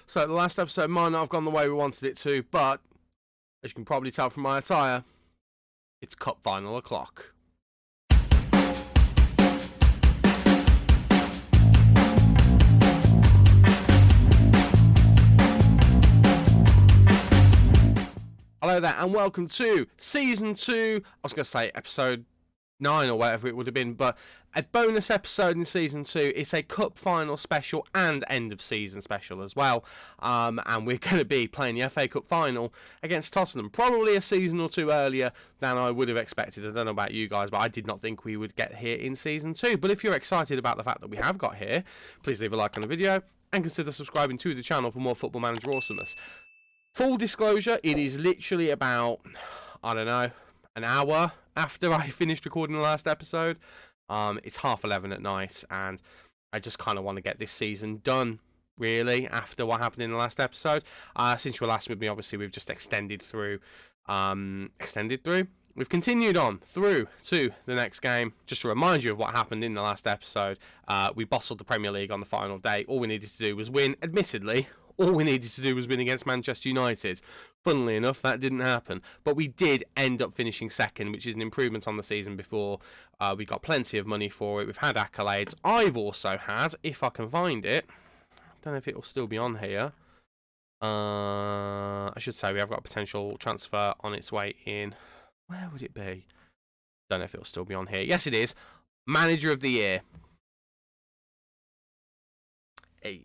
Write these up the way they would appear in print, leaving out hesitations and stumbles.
So the last episode might not have gone the way we wanted it to, but as you can probably tell from my attire, it's cup final o'clock. Hello there and welcome to Season 2, I was going to say Episode 9 or whatever it would have been, but a bonus episode in Season 2. It's a Cup Final special and end of season special as well, and we're going to be playing the FA Cup Final against Tottenham, probably a season or two earlier than I would have expected. I don't know about you guys, but I did not think we would get here in Season 2, but if you're excited about the fact that we have got here, please leave a like on the video and consider subscribing to the channel for more Football Manager awesomeness. Full disclosure, it is literally about, I don't know, an hour after I finished recording the last episode. It's 11:30 at night, and I just kind of want to get this season done, really, after what happened in the last episode. Since you were last with me, obviously, we've just extended through. We've continued on through to the next game. Just to remind you of what happened in the last episode, we bottled the Premier League on the final day. All we needed to do was win, admittedly. All we needed to do was win against Manchester United. Funnily enough, that didn't happen. But we did end up finishing second, which is an improvement on the season before. We got plenty of money for it. We've had accolades. I've also had, if I can find it, I don't know if it will still be on here. I should say we have got a potential transfer on its way in. Where would it be? Don't know if it will still be on here. Yes, it is. Manager of the Year. Hey.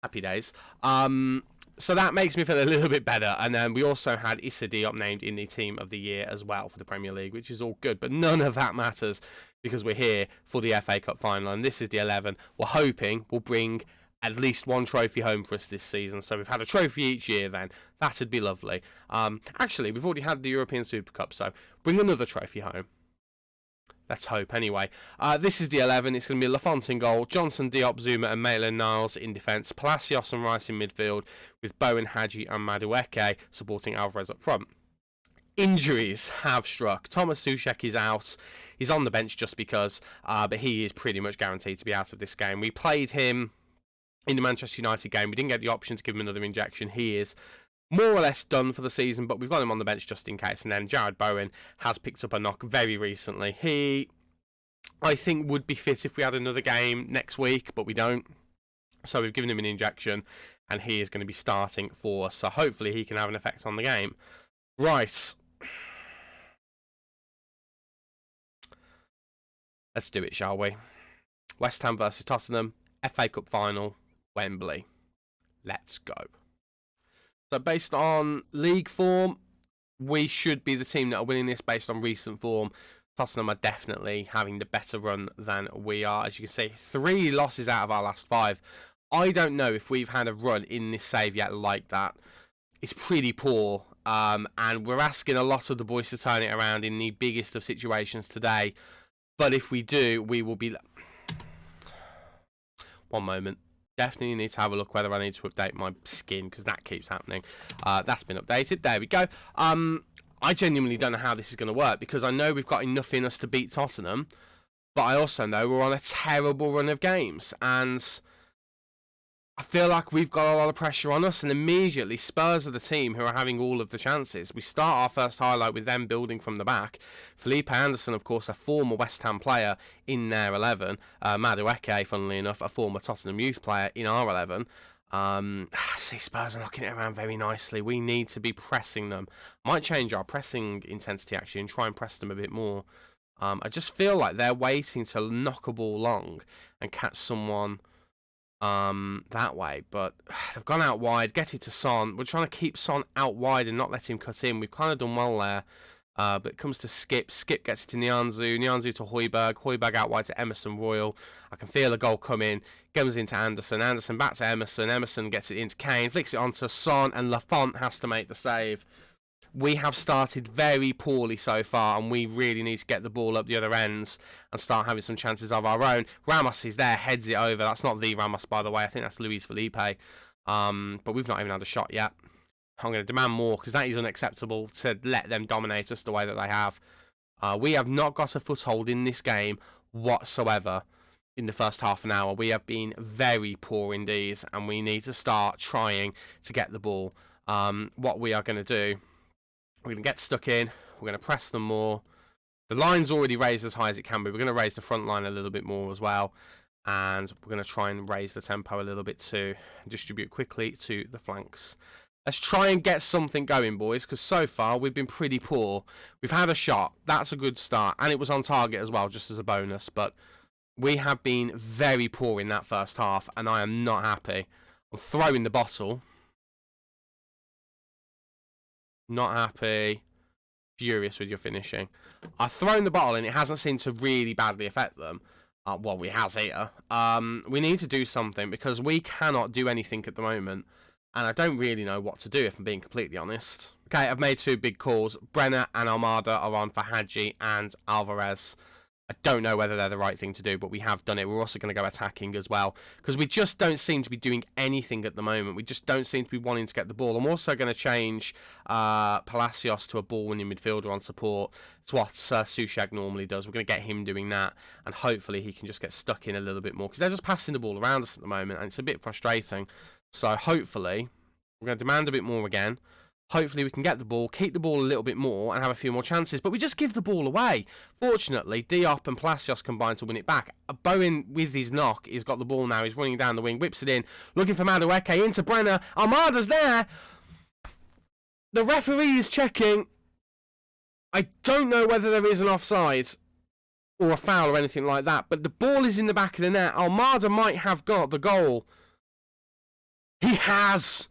Happy days. So that makes me feel a little bit better. And then we also had Issa Diop named in the Team of the Year as well for the Premier League, which is all good. But none of that matters because we're here for the FA Cup final. And this is the 11 we're hoping will bring at least one trophy home for us this season. So we've had a trophy each year then. That'd be lovely. Actually, we've already had the European Super Cup. So bring another trophy home. Let's hope, anyway. This is the 11. It's going to be Lafont in goal, Johnson, Diop, Zuma and Maitland-Niles in defence, Palacios and Rice in midfield, with Bowen, Hadji and Madueke supporting Alvarez up front. Injuries have struck. Thomas Soucek is out. He's on the bench just because, but he is pretty much guaranteed to be out of this game. We played him in the Manchester United game. We didn't get the option to give him another injection. He is more or less done for the season, but we've got him on the bench just in case. And then Jared Bowen has picked up a knock very recently. He, I think, would be fit if we had another game next week, but we don't. So we've given him an injection, and he is going to be starting for us. So hopefully he can have an effect on the game. Right. Let's do it, shall we? West Ham versus Tottenham, FA Cup final, Wembley. Let's go. So based on league form, we should be the team that are winning this based on recent form. Tottenham are definitely having the better run than we are. As you can see, 3 losses out of our last 5. I don't know if we've had a run in this save yet like that. It's pretty poor, and we're asking a lot of the boys to turn it around in the biggest of situations today. But if we do, we will be... One moment. Definitely need to have a look whether I need to update my skin because that keeps happening. That's been updated. There we go. I genuinely don't know how this is going to work because I know we've got enough in us to beat Tottenham, but I also know we're on a terrible run of games and I feel like we've got a lot of pressure on us, and immediately Spurs are the team who are having all of the chances. We start our first highlight with them building from the back. Felipe Anderson, of course, a former West Ham player in their 11. Madueke, funnily enough, a former Tottenham youth player in our 11. See, Spurs are knocking it around very nicely. We need to be pressing them. Might change our pressing intensity, actually, and try and press them a bit more. I just feel like they're waiting to knock a ball long and catch someone that way, but they've gone out wide. Get it to Son. We're trying to keep Son out wide and not let him cut in. We've kind of done well there, but it comes to Skip. Skip gets it to Nianzou to Højbjerg out wide to Emerson Royal. I can feel a goal coming. Comes into Anderson back to Emerson gets it into Kane, flicks it onto Son, and Lafont has to make the save. We have started very poorly so far, and we really need to get the ball up the other ends and start having some chances of our own. Ramos is there, heads it over. That's not the Ramos, by the way. I think that's Luis Felipe. But we've not even had a shot yet. I'm going to demand more because that is unacceptable to let them dominate us the way that they have. We have not got a foothold in this game whatsoever. in the first half an hour. We have been very poor indeed, and we need to start trying to get the ball. What we are going to do, we're going to get stuck in, we're going to press them more. The line's already raised as high as it can be. We're going to raise the front line a little bit more as well, and we're going to try and raise the tempo a little bit too, and distribute quickly to the flanks. Let's try and get something going, boys, because so far we've been pretty poor. We've had a shot. That's a good start, and it was on target as well, just as a bonus, but we have been very poor in that first half, and I am not happy. I'm throwing the bottle. Not happy. Furious with your finishing. I've thrown the bottle, and it hasn't seemed to really badly affect them. Well, it has here. We need to do something, because we cannot do anything at the moment, and I don't really know what to do, if I'm being completely honest. Okay, I've made 2 big calls. Brenner and Almada are on for Hadji and Alvarez. I don't know whether they're the right thing to do, but we have done it. We're also going to go attacking as well, because we just don't seem to be doing anything at the moment. We just don't seem to be wanting to get the ball. I'm also going to change Palacios to a ball-winning midfielder on support. It's what Souček normally does. We're going to get him doing that, and hopefully he can just get stuck in a little bit more, because they're just passing the ball around us at the moment, and it's a bit frustrating. So hopefully we're going to demand a bit more again. Hopefully we can get the ball, keep the ball a little bit more, and have a few more chances. But we just give the ball away. Fortunately, Diop and Palacios combine to win it back. Bowen, with his knock, he's got the ball now. He's running down the wing, whips it in, looking for Madueke, into Brenner. Almada's there. The referee is checking. I don't know whether there is an offside or a foul or anything like that, but the ball is in the back of the net. Almada might have got the goal. He has.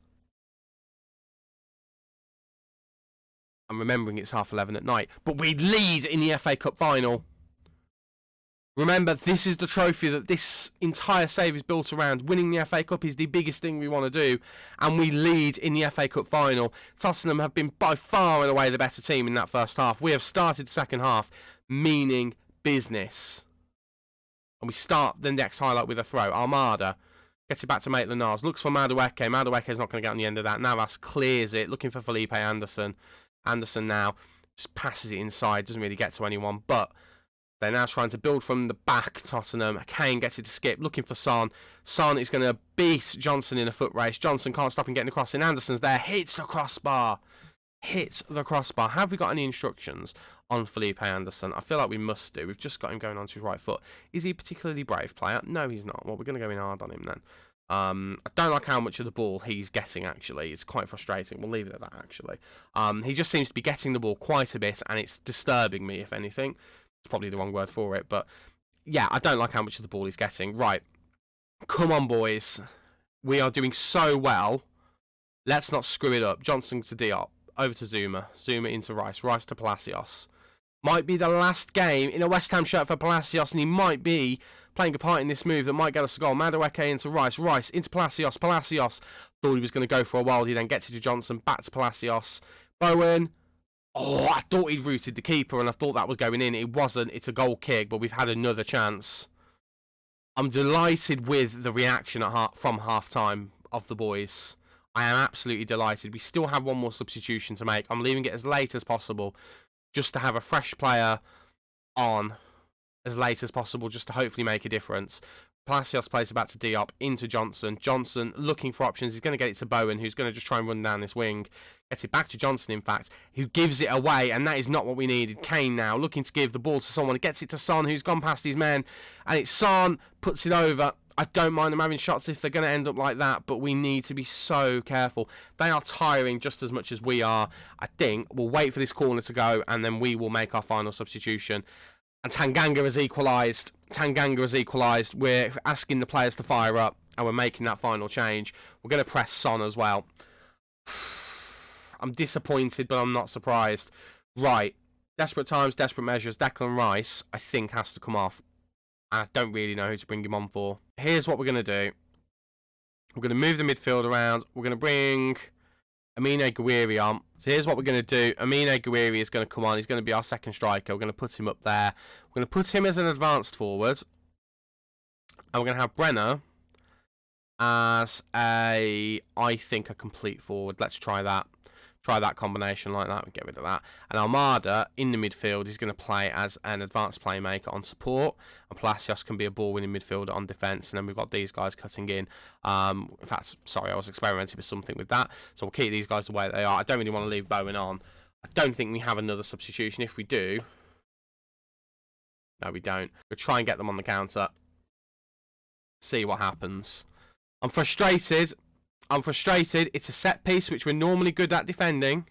I'm remembering it's 11:30 at night, but we lead in the FA Cup final. Remember, this is the trophy that this entire save is built around. Winning the FA Cup is the biggest thing we want to do, and we lead in the FA Cup final. Tottenham have been by far and away the better team in that first half. We have started the second half, meaning business. And we start the next highlight with a throw. Almada gets it back to Maitland-Niles. Looks for Madueke. Madueke's not going to get on the end of that. Navas clears it, looking for Felipe Anderson. Anderson now just passes it inside, doesn't really get to anyone, but they're now trying to build from the back. Tottenham. Kane gets it to Skip, looking for Son. Son is going to beat Johnson in a foot race. Johnson can't stop him getting across, and Anderson's there, hits the crossbar. Hits the crossbar. Have we got any instructions on Felipe Anderson? I feel like we must do. We've just got him going onto his right foot. Is he a particularly brave player? No, he's not. Well, we're going to go in hard on him then. I don't like how much of the ball he's getting, actually. It's quite frustrating. We'll leave it at that, actually. He just seems to be getting the ball quite a bit, and it's disturbing me, if anything. It's probably the wrong word for it, but yeah, I don't like how much of the ball he's getting. Right. Come on, boys. We are doing so well. Let's not screw it up. Johnson to Diop. Over to Zuma. Zuma into Rice. Rice to Palacios. Might be the last game in a West Ham shirt for Palacios, and he might be playing a part in this move that might get us a goal. Madueke into Rice. Rice into Palacios. Palacios thought he was going to go for a while. He then gets it to Johnson. Back to Palacios. Bowen. Oh, I thought he'd rooted the keeper, and I thought that was going in. It wasn't. It's a goal kick, but we've had another chance. I'm delighted with the reaction from half-time of the boys. I am absolutely delighted. We still have one more substitution to make. I'm leaving it as late as possible, just to have a fresh player on as late as possible, just to hopefully make a difference. Palacios plays it back to Diop, into Johnson. Johnson looking for options. He's going to get it to Bowen, who's going to just try and run down this wing. Gets it back to Johnson, in fact, who gives it away, and that is not what we needed. Kane now looking to give the ball to someone. Gets it to Son, who's gone past his men, and it's Son, puts it over. I don't mind them having shots if they're going to end up like that, but we need to be so careful. They are tiring just as much as we are. I think we'll wait for this corner to go, and then we will make our final substitution. And Tanganga has equalised. Tanganga has equalised. We're asking the players to fire up, and we're making that final change. We're going to press Son as well. I'm disappointed, but I'm not surprised. Right. Desperate times, desperate measures. Declan Rice, I think, has to come off. I don't really know who to bring him on for. Here's what we're going to do. We're going to move the midfield around. We're going to bring Amine Gouiri on. So here's what we're going to do. Amine Gouiri is going to come on. He's going to be our second striker. We're going to put him up there. We're going to put him as an advanced forward. And we're going to have Brenner as I think, a complete forward. Let's try that. Try that combination like that. We get rid of that. And Almada in the midfield is going to play as an advanced playmaker on support, and Palacios can be a ball-winning midfielder on defence. And then we've got these guys cutting in. In fact, sorry, I was experimenting with something with that. So we'll keep these guys the way they are. I don't really want to leave Bowen on. I don't think we have another substitution. If we do, no, we don't. We'll try and get them on the counter. See what happens. I'm frustrated. It's a set piece, which we're normally good at defending.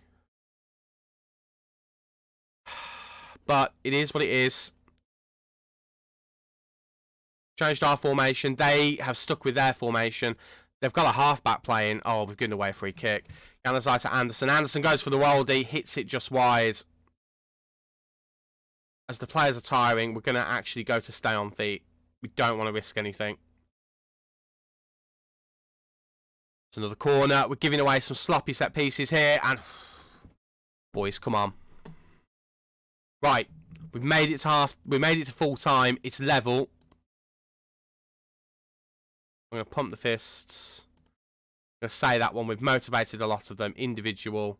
But it is what it is. Changed our formation. They have stuck with their formation. They've got a halfback playing. Oh, we've given away a free kick. Yanazai to Anderson. Anderson goes for the worldie. Hits it just wide. As the players are tiring, we're going to actually go to stay on feet. We don't want to risk anything. It's another corner. We're giving away some sloppy set pieces here. And boys, come on. Right. We've made it to half. We made it to full time. It's level. I'm going to pump the fists. I'm going to say that one. We've motivated a lot of them. Individual.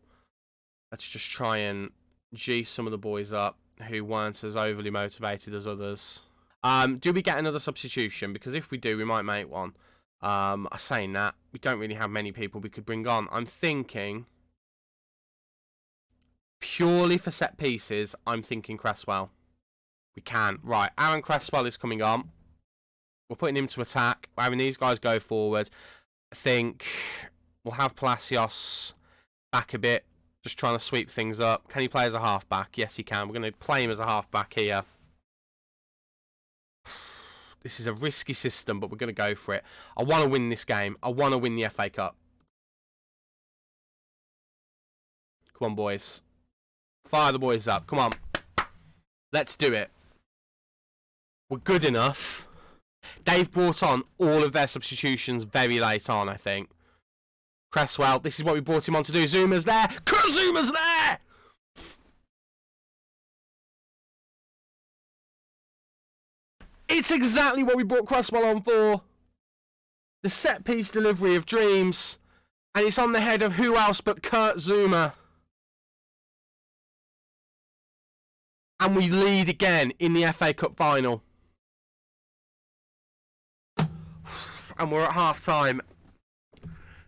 Let's just try and G some of the boys up who weren't as overly motivated as others. Do we get another substitution? Because if we do, we might make one. I'm saying that. We don't really have many people we could bring on. I'm thinking, purely for set pieces, I'm thinking Cresswell. We can. Right, Aaron Cresswell is coming on. We're putting him to attack. We're having these guys go forward. I think we'll have Palacios back a bit. Just trying to sweep things up. Can he play as a half-back? Yes, he can. We're going to play him as a half-back here. This is a risky system, but we're going to go for it. I want to win this game. I want to win the FA Cup. Come on, boys. Fire the boys up. Come on. Let's do it. We're good enough. They've brought on all of their substitutions very late on, I think. Cresswell, this is what we brought him on to do. Zuma's there. Zuma's there! It's exactly what we brought Cresswell on for. The set-piece delivery of dreams. And it's on the head of who else but Kurt Zuma. And we lead again in the FA Cup final. And we're at half-time.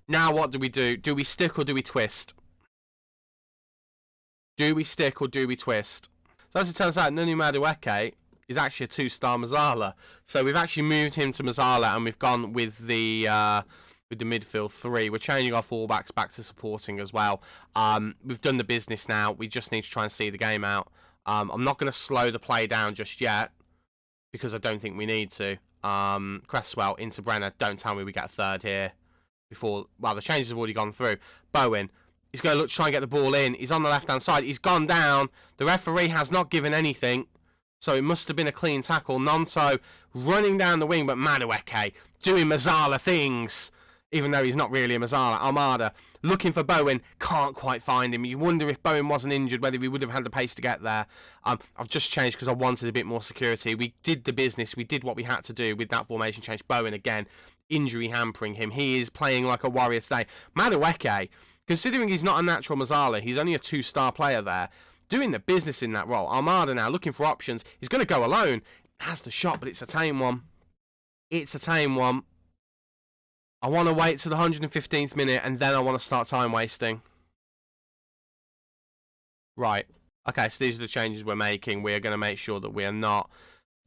Now what do we do? Do we stick or do we twist? Do we stick or do we twist? So as it turns out, Nunu Madueke is actually a 2-star Mazzala. So we've actually moved him to Mazzala and we've gone with the midfield 3. We're changing our fullbacks back to supporting as well. We've done the business now. We just need to try and see the game out. I'm not going to slow the play down just yet because I don't think we need to. Cresswell into Brenner. Don't tell me we get a third here before. Well, the changes have already gone through. Bowen. He's going to look, try and get the ball in. He's on the left-hand side. He's gone down. The referee has not given anything. So it must have been a clean tackle. Nonso running down the wing, but Madueke doing Mazzala things. Even though he's not really a Mazzala. Almada looking for Bowen. Can't quite find him. You wonder if Bowen wasn't injured, whether we would have had the pace to get there. I've just changed because I wanted a bit more security. We did the business. We did what we had to do with that formation change. Bowen again. Injury hampering him. He is playing like a warrior today. Madueke, considering he's not a natural Mazzala, he's only a 2-star player there, doing the business in that role. Almada now looking for options. He's going to go alone. Has the shot, but it's a tame one. It's a tame one. I want to wait to the 115th minute and then I want to start time wasting. Right. Okay, so these are the changes we're making. We're going to make sure that we are not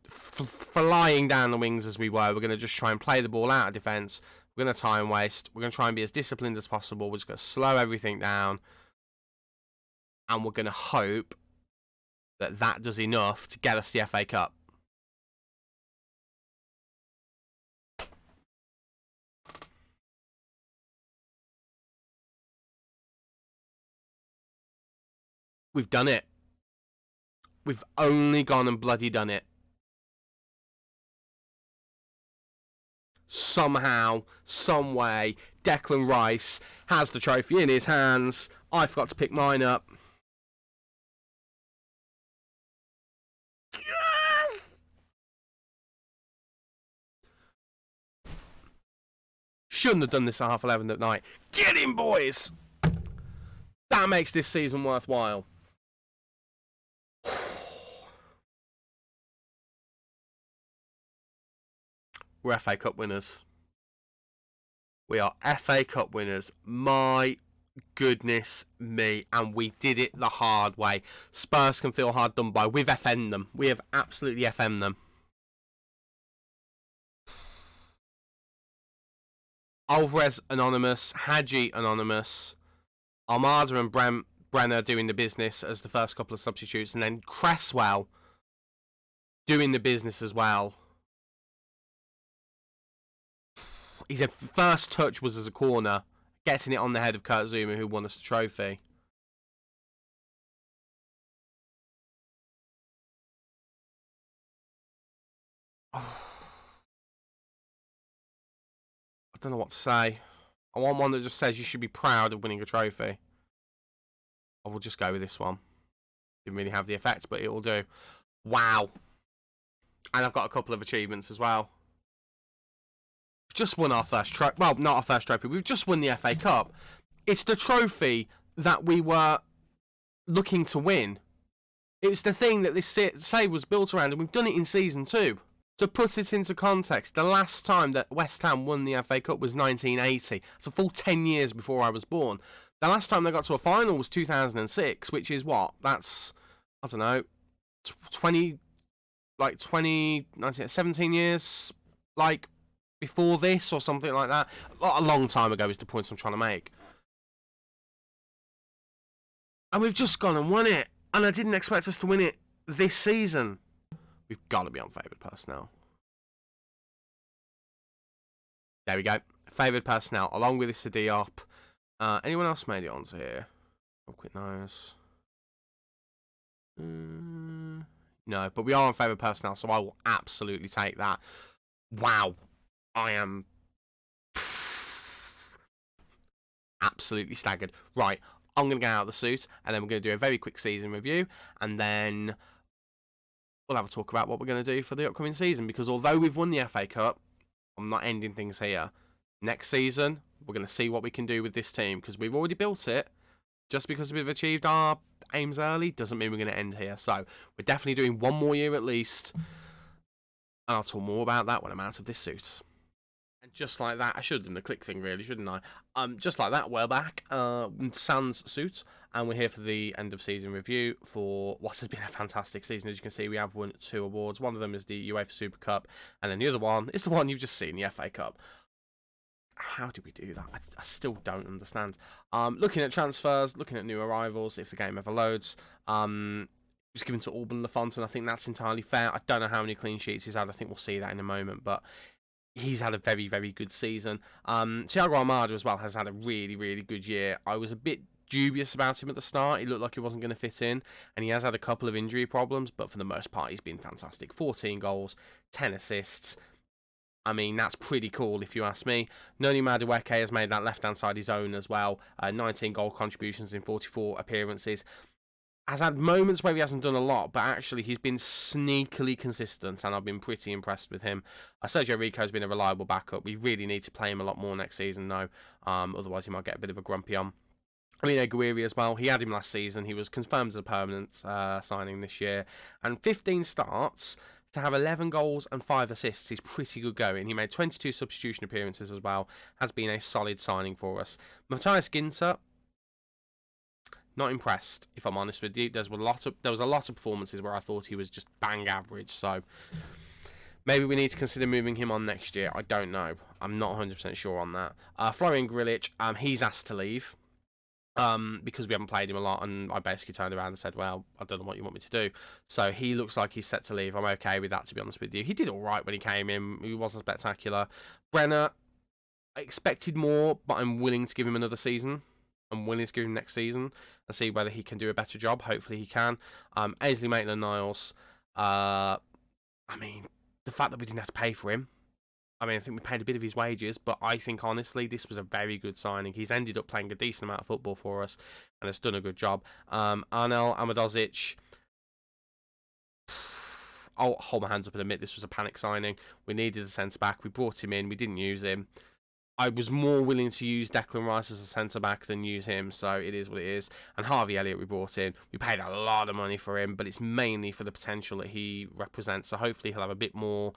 flying down the wings as we were. We're going to just try and play the ball out of defence. We're going to time waste. We're going to try and be as disciplined as possible. We're just going to slow everything down. And we're going to hope that that does enough to get us the FA Cup. We've done it. We've only gone and bloody done it. Somehow, some way, Declan Rice has the trophy in his hands. I forgot to pick mine up. Yes! Shouldn't have done this at 11:30 at night. Get in, boys! That makes this season worthwhile. We're FA Cup winners. We are FA Cup winners. My goodness me. And we did it the hard way. Spurs can feel hard done by. We've FM'd them. We have absolutely FM'd them. Alvarez anonymous. Hadji anonymous. Armada and Brenner doing the business as the first couple of substitutes. And then Cresswell doing the business as well. He said first touch was as a corner, getting it on the head of Kurt Zouma, who won us the trophy. Oh. I don't know what to say. I want one that just says you should be proud of winning a trophy. I will just go with this one. Didn't really have the effect, but it will do. Wow. And I've got a couple of achievements as well. Just won our first trophy. Well, not our first trophy. We've just won the FA Cup. It's the trophy that we were looking to win. It's the thing that this save was built around, and we've done it in Season 2. To put it into context, the last time that West Ham won the FA Cup was 1980. It's a full 10 years before I was born. The last time they got to a final was 2006, which is what? That's, I don't know, 17 years, like, before this or something like that. A long time ago is the point I'm trying to make. And we've just gone and won it. And I didn't expect us to win it this season. We've got to be on favoured personnel. There we go. Favoured personnel, along with this Diop. Anyone else made it onto here? Oh, quick nose. No, but we are on favoured personnel, so I will absolutely take that. Wow. I am absolutely staggered. Right, I'm going to get out of the suit, and then we're going to do a very quick season review, and then we'll have a talk about what we're going to do for the upcoming season, because although we've won the FA Cup, I'm not ending things here. Next season, we're going to see what we can do with this team, because we've already built it. Just because we've achieved our aims early doesn't mean we're going to end here. So we're definitely doing one more year at least, and I'll talk more about that when I'm out of this suit. And just like that, I should have done the click thing really, shouldn't I? Just like that, we're back. Sans suit, and we're here for the end of season review for what has been a fantastic season. As you can see, we have won 2 awards. One of them is the UEFA Super Cup, and then the other one is the one you've just seen, the FA Cup. How do we do that? I still don't understand. Looking at transfers, looking at new arrivals, if the game ever loads. It was given to Alban Lafont, and I think that's entirely fair. I don't know how many clean sheets he's had. I think we'll see that in a moment, but he's had a very, very good season. Thiago Almada as well has had a really, really good year. I was a bit dubious about him at the start. He looked like he wasn't going to fit in, and he has had a couple of injury problems, but for the most part, he's been fantastic. 14 goals, 10 assists. I mean, that's pretty cool if you ask me. Noni Madueke has made that left-hand side his own as well. 19 goal contributions in 44 appearances. Has had moments where he hasn't done a lot, but actually he's been sneakily consistent, and I've been pretty impressed with him. Sergio Rico's been a reliable backup. We really need to play him a lot more next season, though. Otherwise, he might get a bit of a grumpy on. I mean, Aguirre as well. He had him last season. He was confirmed as a permanent signing this year. And 15 starts to have 11 goals and 5 assists is pretty good going. He made 22 substitution appearances as well. Has been a solid signing for us. Matthias Ginter, not impressed, if I'm honest with you. There was a lot of performances where I thought he was just bang average. So maybe we need to consider moving him on next year. I don't know. I'm not 100% sure on that. Florian Grilic, he's asked to leave. Because we haven't played him a lot, and I basically turned around and said, well, I don't know what you want me to do. So he looks like he's set to leave. I'm okay with that, to be honest with you. He did all right when he came in. He wasn't spectacular. Brenner, I expected more, but I'm willing to give him another season. I'm willing to give him next season and see whether he can do a better job. Hopefully he can. Ainsley Maitland-Niles, I mean, the fact that we didn't have to pay for him, I mean, I think we paid a bit of his wages, but I think, honestly, this was a very good signing. He's ended up playing a decent amount of football for us and has done a good job. Arnel Amadozic, I'll hold my hands up and admit this was a panic signing. We needed a centre-back. We brought him in. We didn't use him. I was more willing to use Declan Rice as a centre-back than use him, so it is what it is. And Harvey Elliott we brought in. We paid a lot of money for him, but it's mainly for the potential that he represents, so hopefully he'll have a bit more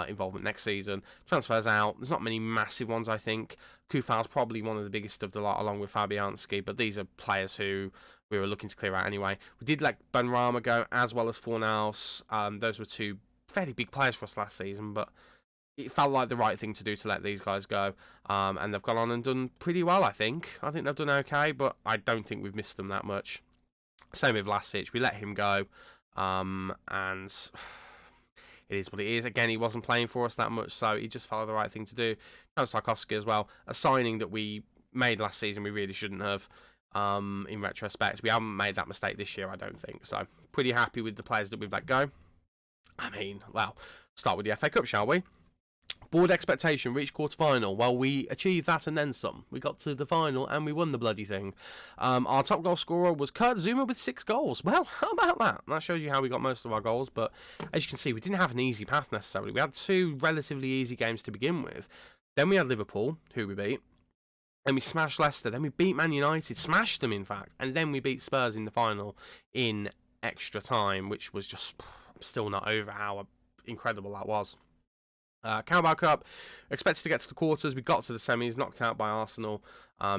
involvement next season. Transfers out. There's not many massive ones, I think. Kufal's probably one of the biggest of the lot, along with Fabianski, but these are players who we were looking to clear out anyway. We did let Benrahma go, as well as Fornals. Those were two fairly big players for us last season, but it felt like the right thing to do to let these guys go, and they've gone on and done pretty well, I think. I think they've done okay, but I don't think we've missed them that much. Same with Vlasic. We let him go, and it is what it is. Again, he wasn't playing for us that much, so he just felt like the right thing to do. Tarkowski as well, a signing that we made last season we really shouldn't have, in retrospect. We haven't made that mistake this year, I don't think. So, pretty happy with the players that we've let go. I mean, well, start with the FA Cup, shall we? Board expectation, reached quarter-final. Well, we achieved that and then some. We got to the final and we won the bloody thing. Our top goal scorer was Kurt Zouma with 6 goals. Well, how about that? That shows you how we got most of our goals. But as you can see, we didn't have an easy path necessarily. We had 2 relatively easy games to begin with. Then we had Liverpool, who we beat. Then we smashed Leicester. Then we beat Man United. Smashed them, in fact. And then we beat Spurs in the final in extra time, which was just... I'm still not over how incredible that was. Carabao Cup, expected to get to the quarters. We got to the semis, knocked out by Arsenal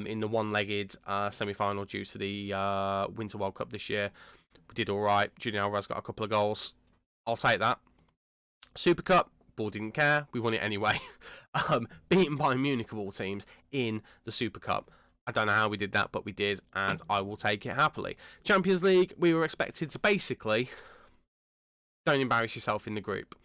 in the one-legged semi-final due to the Winter World Cup this year. We did all right. Julian Alvarez got a couple of goals. I'll take that. Super Cup, ball didn't care. We won it anyway. Beaten by Munich of all teams in the Super Cup. I don't know how we did that, but we did, and I will take it happily. Champions League, we were expected to basically don't embarrass yourself in the group.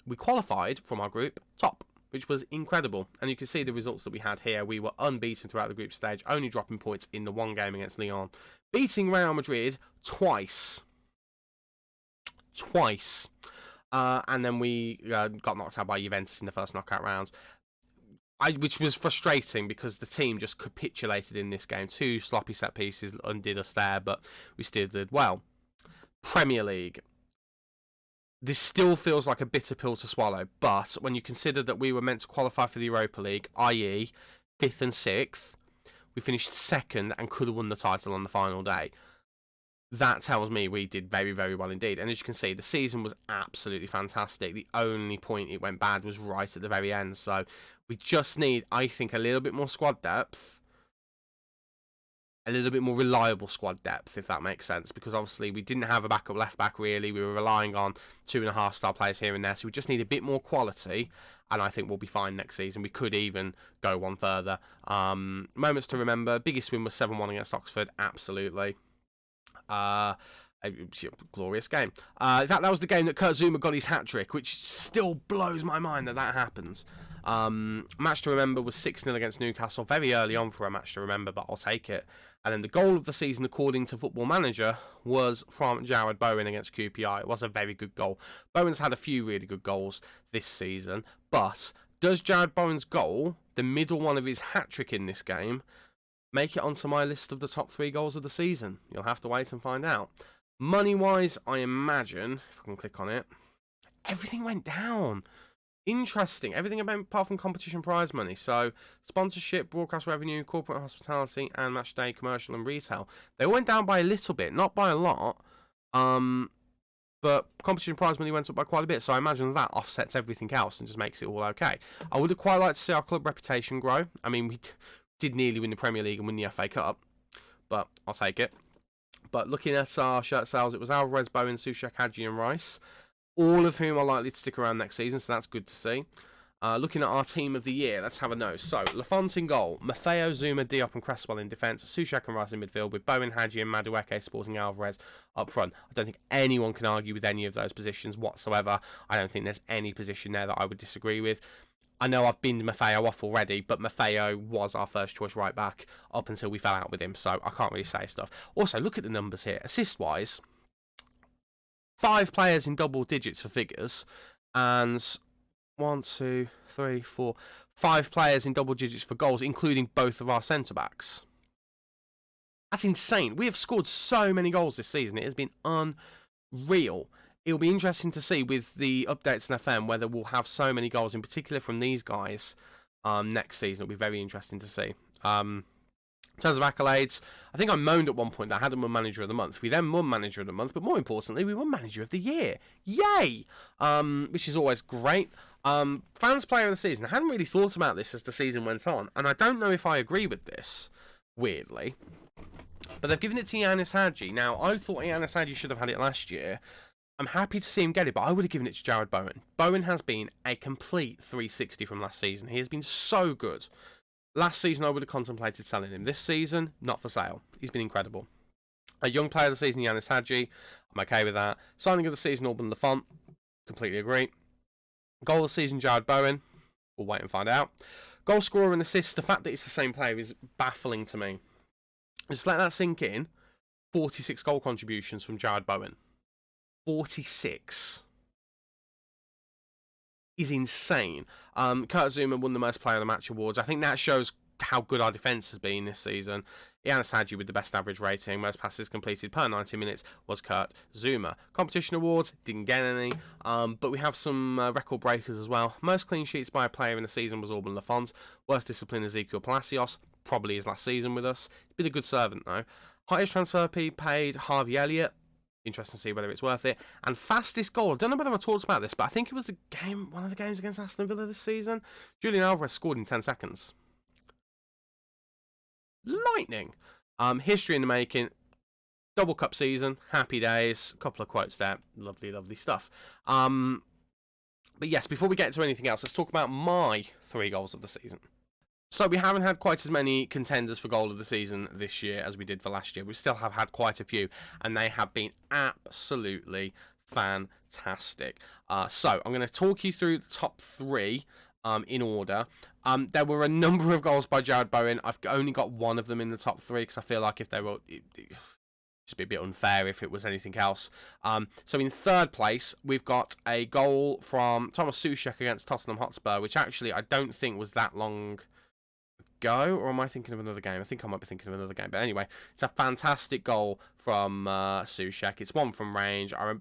We qualified from our group top, which was incredible. And you can see the results that we had here. We were unbeaten throughout the group stage, only dropping points in the one game against Lyon. Beating Real Madrid twice. And then we got knocked out by Juventus in the first knockout rounds. Which was frustrating because the team just capitulated in this game. 2 sloppy set pieces undid us there, but we still did well. Premier League. This still feels like a bitter pill to swallow, but when you consider that we were meant to qualify for the Europa League, i.e. 5th and 6th, we finished 2nd and could have won the title on the final day. That tells me we did very, very well indeed. And as you can see, the season was absolutely fantastic. The only point it went bad was right at the very end. So we just need, I think, a little bit more squad depth. A little bit more reliable squad depth, if that makes sense, because obviously we didn't have a backup left back really. We were relying on 2.5-star players here and there, so we just need a bit more quality, and I think we'll be fine next season. We could even go one further. Moments to remember: biggest win was 7-1 against Oxford, absolutely. A glorious game. In fact, that was the game that Kurt Zouma got his hat-trick, which still blows my mind that happens. Match to remember was 6-0 against Newcastle, very early on for a match to remember, but I'll take it. And then the goal of the season, according to Football Manager, was from Jarrod Bowen against QPR. It was a very good goal. Bowen's had a few really good goals this season, but does Jarrod Bowen's goal, the middle one of his hat-trick in this game, make it onto my list of the top 3 goals of the season? You'll have to wait and find out. Money-wise, I imagine, if I can click on it, everything went down. Interesting. Everything apart from competition prize money. So, sponsorship, broadcast revenue, corporate hospitality, and match day, commercial, and retail. They went down by a little bit, not by a lot. But competition prize money went up by quite a bit. So, I imagine that offsets everything else and just makes it all okay. I would have quite liked to see our club reputation grow. I mean, we did nearly win the Premier League and win the FA Cup. But I'll take it. But looking at our shirt sales, it was Alvarez, Bowen, Soucek, Hadji, and Rice. All of whom are likely to stick around next season, so that's good to see. Looking at our team of the year, let's have a nose. So, Lafont in goal, Maffeo, Zouma, Diop and Cresswell in defence, Soucek and Rice in midfield, with Bowen, Hadji and Madueke supporting Alvarez up front. I don't think anyone can argue with any of those positions whatsoever. I don't think there's any position there that I would disagree with. I know I've binned Maffeo off already, but Maffeo was our first choice right back up until we fell out with him, so I can't really say stuff. Also, look at the numbers here. Assist-wise, 5 players in double digits for figures, and 1, 2, 3, 4, 5 players in double digits for goals, including both of our centre-backs. That's insane. We have scored so many goals this season. It has been unreal. It'll be interesting to see with the updates in FM whether we'll have so many goals, in particular from these guys, next season. It'll be very interesting to see. In terms of accolades, I think I moaned at one point that I hadn't won Manager of the Month. We then won Manager of the Month, but more importantly, we won Manager of the Year. Yay! Which is always great. Fans Player of the Season. I hadn't really thought about this as the season went on, and I don't know if I agree with this, weirdly. But they've given it to Yanis Hadji. Now, I thought Yanis Hadji should have had it last year. I'm happy to see him get it, but I would have given it to Jarrod Bowen. Bowen has been a complete 360 from last season. He has been so good. Last season, I would have contemplated selling him. This season, not for sale. He's been incredible. A young player of the season, Yanis Hadji. I'm okay with that. Signing of the season, Alban Lafont. Completely agree. Goal of the season, Jarrod Bowen. We'll wait and find out. Goal scorer and assist. The fact that it's the same player is baffling to me. Just let that sink in. 46 goal contributions from Jarrod Bowen. 46. Is insane. Kurt Zuma won the most player of the match awards. I think that shows how good our defence has been this season. Yanis Hadji with the best average rating. Most passes completed per 90 minutes was Kurt Zuma. Competition awards, didn't get any. But we have some record breakers as well. Most clean sheets by a player in the season was Alban Lafont. Worst discipline, Ezekiel Palacios. Probably his last season with us. He's been a good servant though. Highest transfer fee paid, Harvey Elliott. Interesting to see whether it's worth it. And fastest goal. I don't know whether I talked about this, but I think it was the game, one of the games against Aston Villa this season. Julian Alvarez scored in 10 seconds. Lightning. History in the making. Double cup season. Happy days. A couple of quotes there. Lovely, lovely stuff. But yes, before we get to anything else, let's talk about my 3 goals of the season. So we haven't had quite as many contenders for goal of the season this year as we did for last year. We still have had quite a few, and they have been absolutely fantastic. So I'm going to talk you through the top 3 in order. There were a number of goals by Jarrod Bowen. I've only got one of them in the top 3 because I feel like if they were... It'd be a bit unfair if it was anything else. So in 3rd place, we've got a goal from Thomas Souček against Tottenham Hotspur, which actually I don't think was that long ago, or am I thinking of another game? I think I might be thinking of another game, but anyway, it's a fantastic goal from Souček. It's one from range. I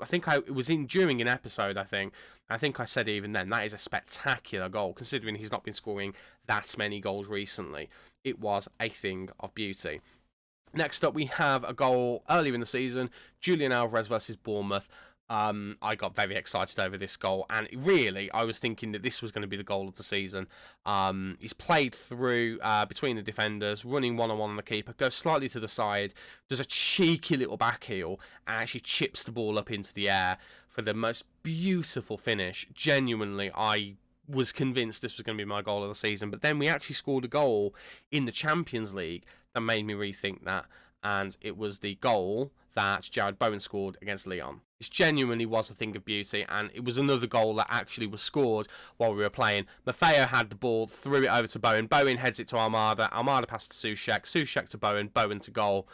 think it was during an episode. I think I said even then that is a spectacular goal, considering he's not been scoring that many goals recently. It was a thing of beauty. Next up, we have a goal earlier in the season, Julian Alvarez versus Bournemouth. I got very excited over this goal, and really, I was thinking that this was going to be the goal of the season. He's played through between the defenders, running one-on-one on the keeper, goes slightly to the side, does a cheeky little back heel, and actually chips the ball up into the air for the most beautiful finish. Genuinely, I was convinced this was going to be my goal of the season, but then we actually scored a goal in the Champions League that made me rethink that, and it was the goal that Jarrod Bowen scored against Lyon. This genuinely was a thing of beauty, and it was another goal that actually was scored while we were playing. Maffeo had the ball, threw it over to Bowen. Bowen heads it to Almada. Almada passed to Souček. Souček to Bowen. Bowen to goal.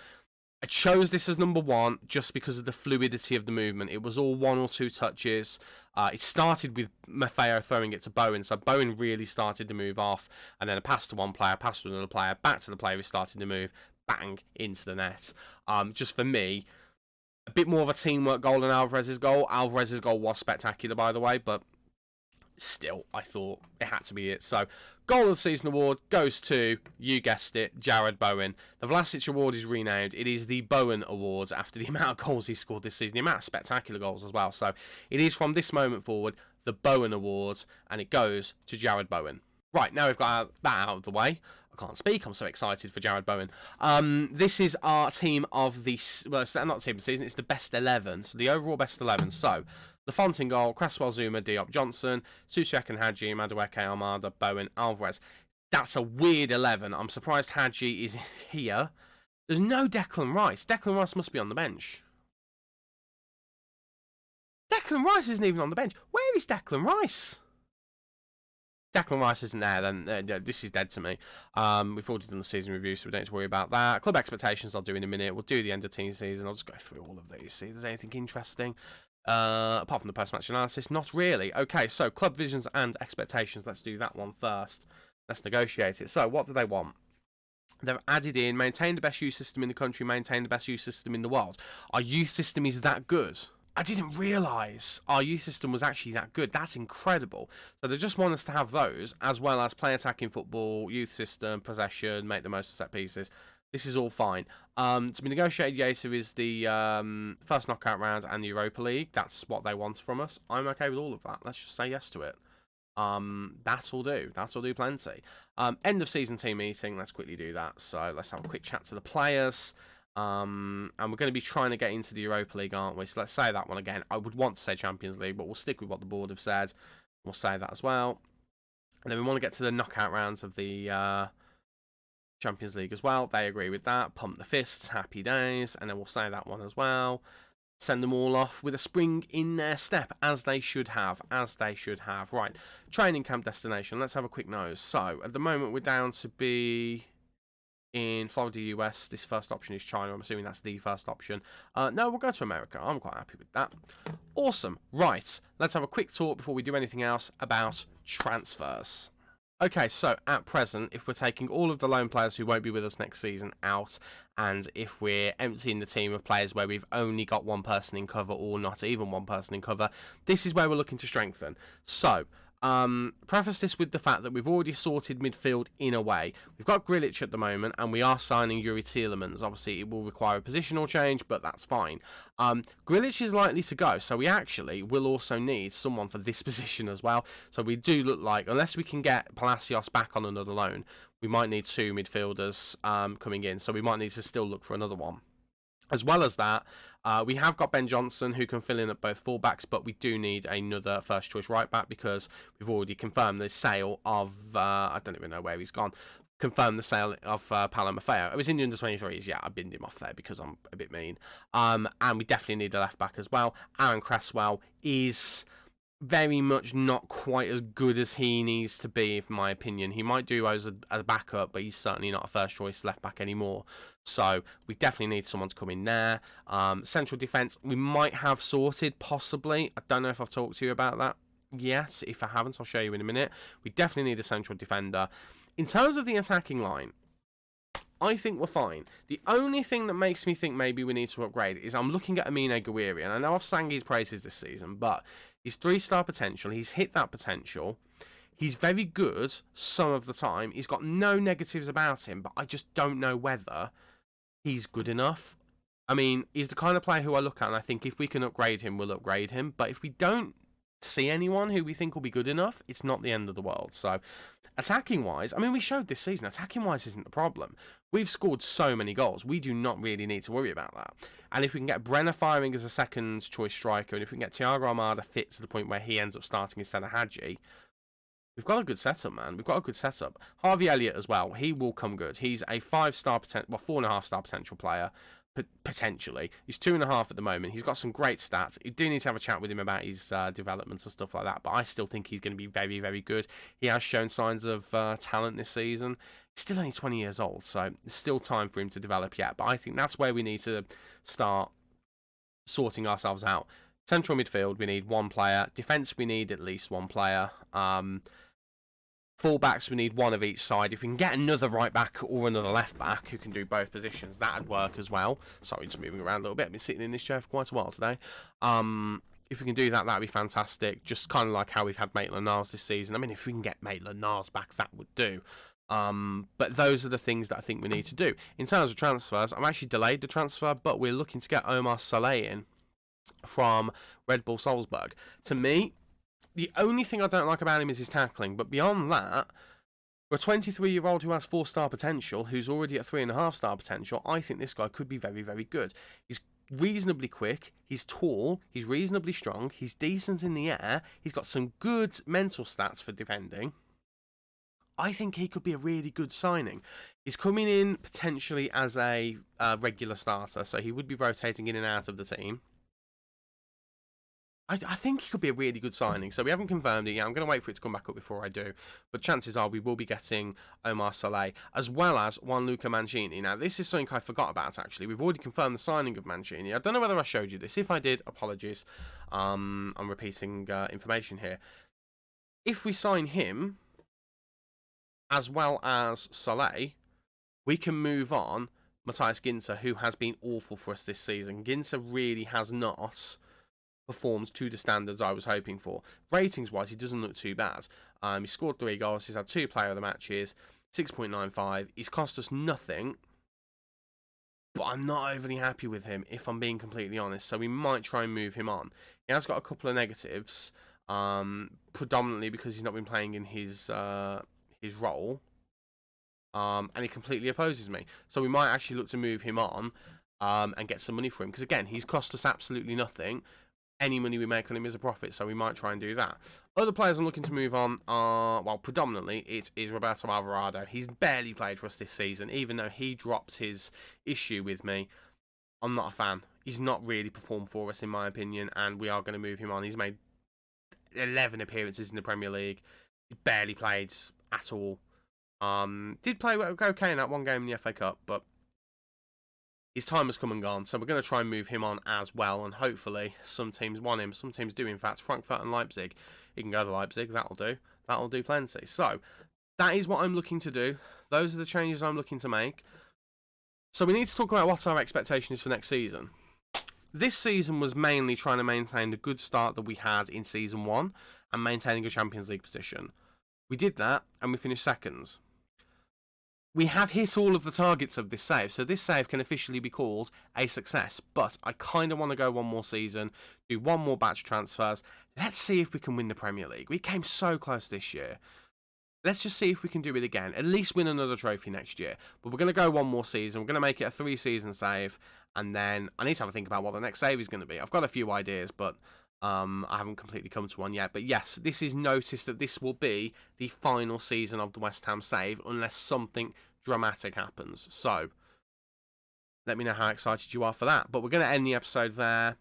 I chose this as number 1 just because of the fluidity of the movement. It was all 1 or 2 touches. It started with Maffeo throwing it to Bowen, so Bowen really started to move off, and then a pass to one player, pass to another player, back to the player who started to move, bang, into the net. Just for me, a bit more of a teamwork goal than Alvarez's goal. Alvarez's goal was spectacular, by the way, but still, I thought it had to be it. So, Goal of the Season award goes to, you guessed it, Jarrod Bowen. The Vlasic award is renamed. It is the Bowen Awards after the amount of goals he scored this season, the amount of spectacular goals as well. So, it is from this moment forward the Bowen Awards, and it goes to Jarrod Bowen. Right, now we've got that out of the way. I can't speak. I'm so excited for Jarrod Bowen. This is our team of the... Well, it's not team of the season. It's the best 11. So the overall best 11. So, Lafont in goal, Cresswell, Zuma, Diop, Johnson, Souček and Hadji, Madueke, Almada, Bowen, Alvarez. That's a weird 11. I'm surprised Hadji is here. There's no Declan Rice. Declan Rice must be on the bench. Declan Rice isn't even on the bench. Where is Declan Rice? Declan Rice isn't there, then this is dead to me. We've already done the season review, so we don't need to worry about that. Club expectations I'll do in a minute. We'll do the end of team season. I'll just go through all of these, see if there's anything interesting. Apart from the post-match analysis, not really. Okay, so club visions and expectations. Let's do that one first. Let's negotiate it. So, what do they want? They've added in, maintain the best youth system in the country, maintain the best youth system in the world. Our youth system is that good. I didn't realise our youth system was actually that good. That's incredible. So they just want us to have those, as well as play attacking football, youth system, possession, make the most of set pieces. This is all fine. To be negotiated later is the first knockout round and the Europa League. That's what they want from us. I'm okay with all of that. Let's just say yes to it. That'll do. That'll do plenty. End of season team meeting. Let's quickly do that. So let's have a quick chat to the players. And we're going to be trying to get into the Europa League, aren't we? So let's say that one again. I would want to say Champions League, but we'll stick with what the board have said. We'll say that as well. And then we want to get to the knockout rounds of the Champions League as well. They agree with that. Pump the fists, happy days. And then we'll say that one as well. Send them all off with a spring in their step, as they should have. As they should have. Right, training camp destination. Let's have a quick nose. So, at the moment, we're down to be in Florida, US. This first option is China. I'm assuming that's the first option. No, we'll go to America. I'm quite happy with that. Awesome. Right, let's have a quick talk before we do anything else about transfers. Okay, so at present, if we're taking all of the loan players who won't be with us next season out, and if we're emptying the team of players where we've only got one person in cover or not even one person in cover, this is where we're looking to strengthen. So, preface this with the fact that we've already sorted midfield in a way. We've got Grilic at the moment, and we are signing Yuri Tielemans. Obviously, it will require a positional change, but that's fine. Grilic is likely to go, so we actually will also need someone for this position as well. So we do look like, unless we can get Palacios back on another loan, we might need two midfielders coming in, so we might need to still look for another one. As well as that, we have got Ben Johnson, who can fill in at both fullbacks, but we do need another first-choice right-back because we've already confirmed the sale of... I don't even know where he's gone. Confirmed the sale of Paulo Maffeo. It was in the under-23s. Yeah, I binned him off there because I'm a bit mean. And we definitely need a left-back as well. Aaron Cresswell is very much not quite as good as he needs to be, in my opinion. He might do as a backup, but he's certainly not a first-choice left-back anymore. So we definitely need someone to come in there. Central defence, we might have sorted, possibly. I don't know if I've talked to you about that yet. If I haven't, I'll show you in a minute. We definitely need a central defender. In terms of the attacking line, I think we're fine. The only thing that makes me think maybe we need to upgrade is I'm looking at Amine Gouiri, and I know I've sang his praises this season, but he's 3-star potential. He's hit that potential. He's very good some of the time. He's got no negatives about him, but I just don't know whether he's good enough. I mean, he's the kind of player who I look at and I think if we can upgrade him, we'll upgrade him. But if we don't see anyone who we think will be good enough, it's not the end of the world. So, attacking-wise, I mean, we showed this season, attacking-wise isn't the problem. We've scored so many goals. We do not really need to worry about that. And if we can get Brenner firing as a second-choice striker, and if we can get Thiago Almada fit to the point where he ends up starting instead of Hadji, we've got a good setup, man. We've got a good setup. Harvey Elliott as well. He will come good. He's a 5-star potential, well, 4.5-star potential player. Potentially. He's 2.5 at the moment. He's got some great stats. You do need to have a chat with him about his developments and stuff like that, but I still think he's going to be very, very good. He has shown signs of talent this season. He's still only 20 years old, so there's still time for him to develop yet, but I think that's where we need to start sorting ourselves out. Central midfield, we need one player. Defence, we need at least one player. Fullbacks, we need one of each side. If we can get another right back or another left back who can do both positions, that'd work as well. Sorry, just moving around a little bit. I've been sitting in this chair for quite a while today. If we can do that, that'd be fantastic. Just kind of like how we've had Maitland-Niles this season. I mean, if we can get Maitland-Niles back, that would do. But those are the things that I think we need to do. In terms of transfers, I've actually delayed the transfer, but we're looking to get Omar Saleh in from Red Bull Salzburg. To me, the only thing I don't like about him is his tackling, but beyond that, for a 23-year-old who has 4-star potential, who's already at 3.5-star potential, I think this guy could be very, very good. He's reasonably quick, he's tall, he's reasonably strong, he's decent in the air, he's got some good mental stats for defending. I think he could be a really good signing. He's coming in potentially as a regular starter, so he would be rotating in and out of the team. I think he could be a really good signing. So we haven't confirmed it yet. I'm going to wait for it to come back up before I do. But chances are we will be getting Omar Saleh, as well as Gianluca Mancini. Now, this is something I forgot about, actually. We've already confirmed the signing of Mancini. I don't know whether I showed you this. If I did, apologies. I'm repeating information here. If we sign him, as well as Saleh, we can move on Matthias Ginter, who has been awful for us this season. Ginter really has not performed to the standards I was hoping for. Ratings-wise, he doesn't look too bad. He scored 3 goals. He's had 2 player of the matches, 6.95. He's cost us nothing, but I'm not overly happy with him, if I'm being completely honest. So we might try and move him on. He has got a couple of negatives, predominantly because he's not been playing in his role, and he completely opposes me. So we might actually look to move him on and get some money for him, because again, he's cost us absolutely nothing. Any money we make on him is a profit, so we might try and do that. Other players I'm looking to move on are, well, predominantly it is Roberto Alvarado. He's barely played for us this season, even though he dropped his issue with me. I'm not a fan. He's not really performed for us, in my opinion, and we are going to move him on. He's made 11 appearances in the Premier League. He barely played at all. Did play okay in that one game in the FA Cup, but his time has come and gone, so we're going to try and move him on as well, and hopefully some teams want him. Some teams do, in fact. Frankfurt and Leipzig. He can go to Leipzig. That'll do. That'll do plenty. So that is what I'm looking to do. Those are the changes I'm looking to make. So we need to talk about what our expectation is for next season. This season was mainly trying to maintain the good start that we had in Season 1 and maintaining a Champions League position. We did that, and we finished seconds. We have hit all of the targets of this save, so this save can officially be called a success. But I kind of want to go one more season, do one more batch of transfers. Let's see if we can win the Premier League. We came so close this year. Let's just see if we can do it again. At least win another trophy next year. But we're going to go one more season. We're going to make it a 3-season save. And then I need to have a think about what the next save is going to be. I've got a few ideas, but I haven't completely come to one yet. But yes, this is noticed that this will be the final season of the West Ham save, unless something dramatic happens. So let me know how excited you are for that. But we're going to end the episode there.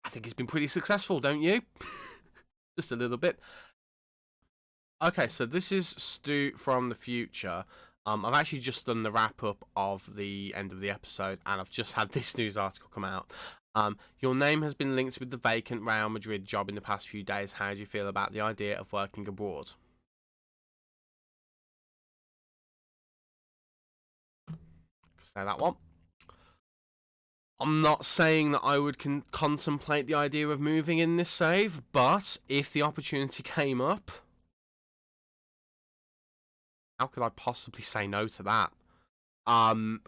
I think it's been pretty successful, don't you? Just a little bit. Okay, so this is Stu from the future. I've actually just done the wrap-up of the end of the episode, and I've just had this news article come out. Your name has been linked with the vacant Real Madrid job in the past few days. How do you feel about the idea of working abroad? Say that one. I'm not saying that I would contemplate the idea of moving in this save, but if the opportunity came up, how could I possibly say no to that?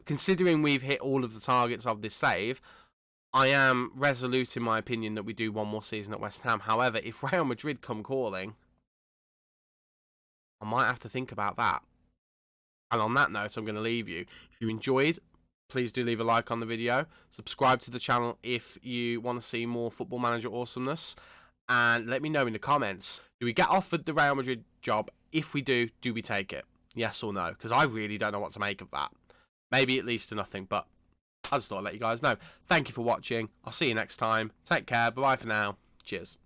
Considering we've hit all of the targets of this save, I am resolute in my opinion that we do one more season at West Ham. However, if Real Madrid come calling, I might have to think about that. And on that note, I'm going to leave you. If you enjoyed, please do leave a like on the video. Subscribe to the channel if you want to see more Football Manager awesomeness. And let me know in the comments, do we get offered the Real Madrid job? If we do we take it? Yes or no? Because I really don't know what to make of that. Maybe it leads to nothing, but I just thought I'd let you guys know. Thank you for watching. I'll see you next time. Take care. Bye-bye for now. Cheers.